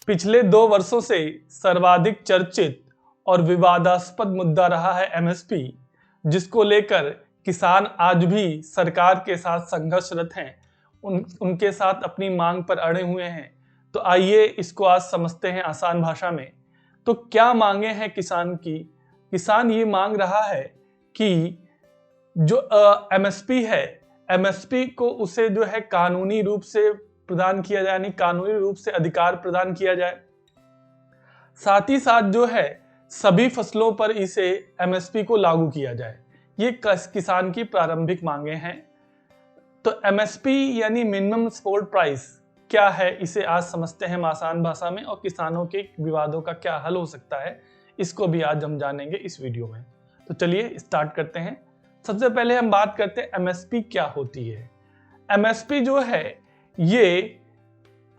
पिछले 2 वर्षों से सर्वाधिक चर्चित और विवादास्पद मुद्दा रहा है एमएसपी, जिसको लेकर किसान आज भी सरकार के साथ संघर्षरत हैं। उनके साथ अपनी मांग पर अड़े हुए हैं। तो आइए इसको आज समझते हैं आसान भाषा में। तो क्या मांगे हैं किसान की? किसान ये मांग रहा है कि जो एमएसपी है, एमएसपी को उसे जो है कानूनी रूप से प्रदान किया जाए, यानी कानूनी रूप से अधिकार प्रदान किया जाए। साथ ही साथ जो है सभी फसलों पर इसे एमएसपी को लागू किया जाए। ये किसान की प्रारंभिक मांगे हैं। तो एमएसपी यानी मिनिमम सपोर्ट प्राइस क्या है, इसे आज समझते हैं आसान भाषा में, और किसानों के विवादों का क्या हल हो सकता है, इसको भी आज हम जानेंगे इस वीडियो में। तो चलिए स्टार्ट करते हैं। सबसे पहले हम बात करते हैं एमएसपी क्या होती है। एमएसपी जो है ये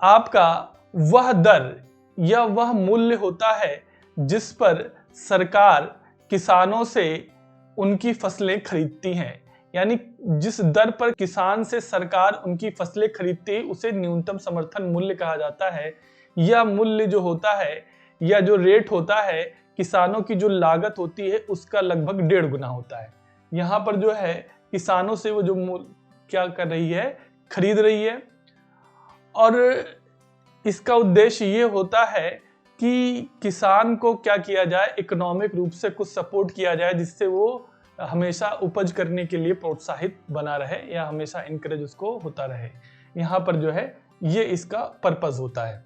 आपका वह दर या वह मूल्य होता है जिस पर सरकार किसानों से उनकी फसलें खरीदती हैं। यानी जिस दर पर किसान से सरकार उनकी फसलें खरीदती है उसे न्यूनतम समर्थन मूल्य कहा जाता है। यह मूल्य जो होता है या जो रेट होता है, किसानों की जो लागत होती है उसका लगभग 1.5 गुना होता है। यहाँ पर जो है किसानों से वो जो मूल्य क्या कर रही है, खरीद रही है। और इसका उद्देश्य ये होता है कि किसान को क्या किया जाए, इकोनॉमिक रूप से कुछ सपोर्ट किया जाए, जिससे वो हमेशा उपज करने के लिए प्रोत्साहित बना रहे या हमेशा इनकरेज उसको होता रहे। यहाँ पर जो है ये इसका पर्पस होता है।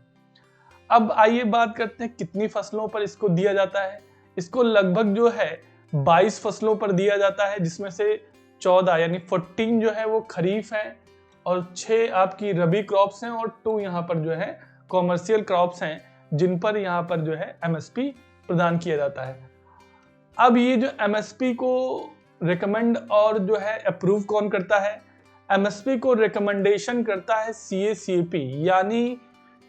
अब आइए बात करते हैं कितनी फसलों पर इसको दिया जाता है। इसको लगभग जो है 22 फसलों पर दिया जाता है, जिसमें से 14 यानी 14 जो है वो खरीफ है और 6 आपकी रबी क्रॉप्स हैं और 2 यहाँ पर जो है कॉमर्शियल क्रॉप्स हैं, जिन पर यहाँ पर जो है एमएसपी प्रदान किया जाता है। अब ये जो एमएसपी को रिकमेंड और जो है अप्रूव कौन करता है? एमएसपी को रिकमेंडेशन करता है CACP यानी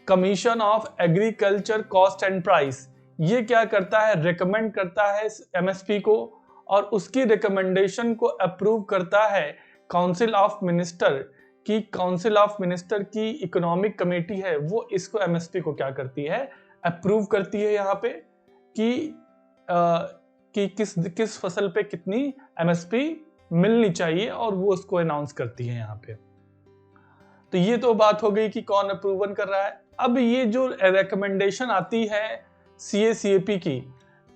commission of agriculture cost and price. ये क्या करता है, रिकमेंड करता है एमएसपी को, और उसकी रिकमेंडेशन को अप्रूव करता है काउंसिल ऑफ मिनिस्टर की। काउंसिल ऑफ मिनिस्टर की इकोनॉमिक कमेटी है, वो इसको एमएसपी को क्या करती है, अप्रूव करती है यहाँ पे कि किस फसल पे कितनी एमएसपी मिलनी चाहिए, और वो उसको अनाउंस करती है यहाँ पे। तो ये तो बात हो गई कि कौन अप्रूवल कर रहा है। अब ये जो रिकमेंडेशन आती है CACP की,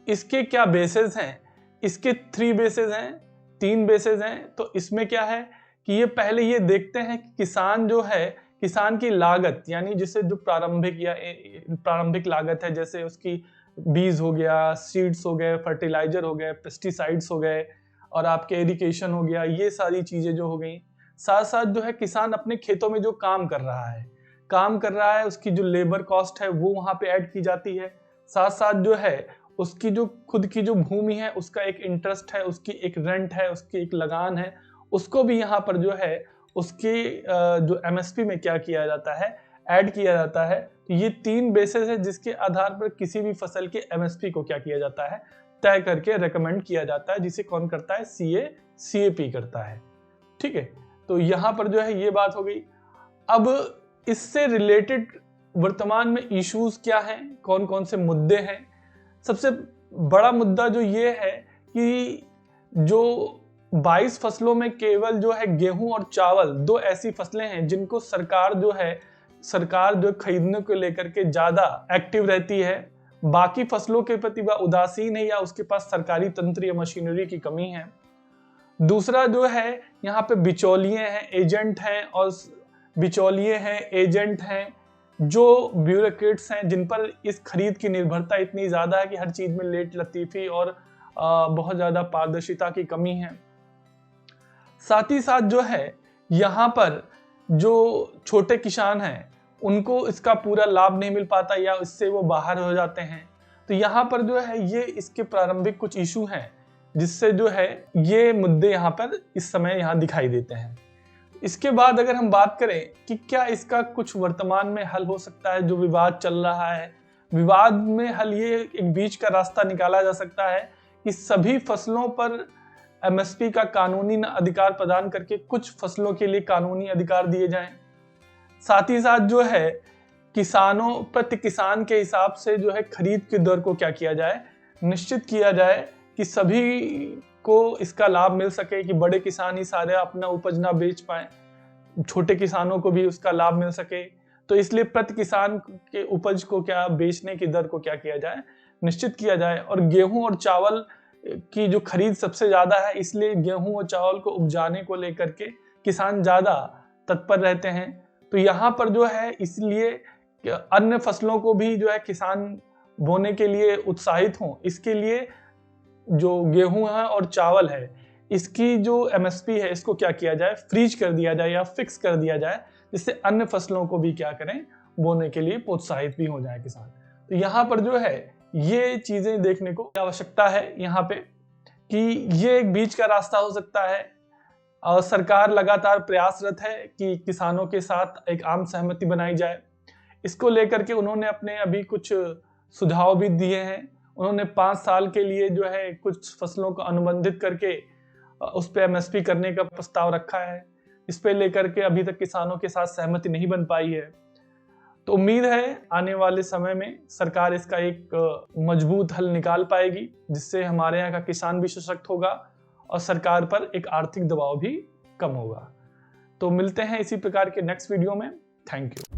इसके क्या बेसिस हैं? इसके 3 बेसिस हैं, 3 बेसिस हैं। तो इसमें क्या है कि ये पहले ये देखते हैं कि किसान जो है, किसान की लागत यानी जिसे जो प्रारंभिक लागत है, जैसे उसकी बीज हो गया, सीड्स हो गए, फर्टिलाइजर हो गए, पेस्टिसाइड्स हो गए, और आपके एरिकेशन हो गया, ये सारी चीजें जो हो गई। साथ साथ जो है किसान अपने खेतों में जो काम कर रहा है उसकी जो लेबर कॉस्ट है वो वहां पे ऐड की जाती है। साथ साथ जो है उसकी जो खुद की जो भूमि है उसका एक इंटरेस्ट है, उसकी एक रेंट है, उसकी एक लगान है, उसको भी यहाँ पर जो है उसके जो एमएसपी में क्या किया जाता है, ऐड किया जाता है। तो ये 3 बेसिस है जिसके आधार पर किसी भी फसल के एमएसपी को क्या किया जाता है, तय करके रेकमेंड किया जाता है, जिसे कौन करता है, CACP करता है। ठीक है, तो यहाँ पर जो है ये बात हो गई। अब इससे रिलेटेड वर्तमान में इश्यूज क्या हैं, कौन कौन से मुद्दे हैं? सबसे बड़ा मुद्दा जो ये है कि जो 22 फसलों में केवल जो है गेहूं और चावल 2 ऐसी फसलें हैं जिनको सरकार जो खरीदने को लेकर के ज्यादा एक्टिव रहती है। बाकी फसलों के प्रति वह उदासीन है या उसके पास सरकारी तंत्र या मशीनरी की कमी है। दूसरा जो है यहाँ पे बिचौलिए हैं, एजेंट हैं, जो ब्यूरोक्रेट्स हैं, जिन पर इस खरीद की निर्भरता इतनी ज्यादा है कि हर चीज में लेट लतीफी और बहुत ज्यादा पारदर्शिता की कमी है। साथ ही साथ जो है यहाँ पर जो छोटे किसान हैं उनको इसका पूरा लाभ नहीं मिल पाता या इससे वो बाहर हो जाते हैं। तो यहाँ पर जो है ये इसके प्रारंभिक कुछ इशू हैं, जिससे जो है ये मुद्दे यहाँ पर इस समय यहाँ दिखाई देते हैं। इसके बाद अगर हम बात करें कि क्या इसका कुछ वर्तमान में हल हो सकता है, जो विवाद चल रहा है, विवाद में हल ये एक बीच का रास्ता निकाला जा सकता है कि सभी फसलों पर एमएसपी का कानूनी अधिकार प्रदान करके कुछ फसलों के लिए कानूनी अधिकार दिए जाएं। साथ ही साथ जो है प्रति किसान के हिसाब से जो है खरीद की दर को क्या किया जाए, निश्चित किया जाए कि सभी को इसका लाभ मिल सके, कि बड़े किसान ही सारे अपना उपज ना बेच पाए, छोटे किसानों को भी उसका लाभ मिल सके। तो इसलिए प्रति किसान के उपज को क्या बेचने की दर को क्या किया जाए, निश्चित किया जाए। और गेहूं और चावल की जो खरीद सबसे ज्यादा है, इसलिए गेहूं और चावल को उपजाने को लेकर के किसान ज्यादा तत्पर रहते हैं। तो यहाँ पर जो है इसलिए अन्य फसलों को भी जो है किसान बोने के लिए उत्साहित हों, इसके लिए जो गेहूं है और चावल है इसकी जो एमएसपी है इसको क्या किया जाए, फ्रीज कर दिया जाए या फिक्स कर दिया जाए, जिससे अन्य फसलों को भी क्या करें, बोने के लिए प्रोत्साहित भी हो जाए किसान। तो यहाँ पर जो है ये चीजें देखने को आवश्यकता है यहाँ पे कि ये एक बीच का रास्ता हो सकता है। और सरकार लगातार प्रयासरत है कि किसानों के साथ एक आम सहमति बनाई जाए। इसको लेकर के उन्होंने अपने अभी कुछ सुझाव भी दिए हैं। उन्होंने 5 साल के लिए जो है कुछ फसलों को अनुबंधित करके उस पे एमएसपी करने का प्रस्ताव रखा है। इस पे लेकर के अभी तक किसानों के साथ सहमति नहीं बन पाई है। तो उम्मीद है आने वाले समय में सरकार इसका एक मजबूत हल निकाल पाएगी, जिससे हमारे यहाँ का किसान भी सशक्त होगा और सरकार पर एक आर्थिक दबाव भी कम होगा। तो मिलते हैं इसी प्रकार के नेक्स्ट वीडियो में। Thank you.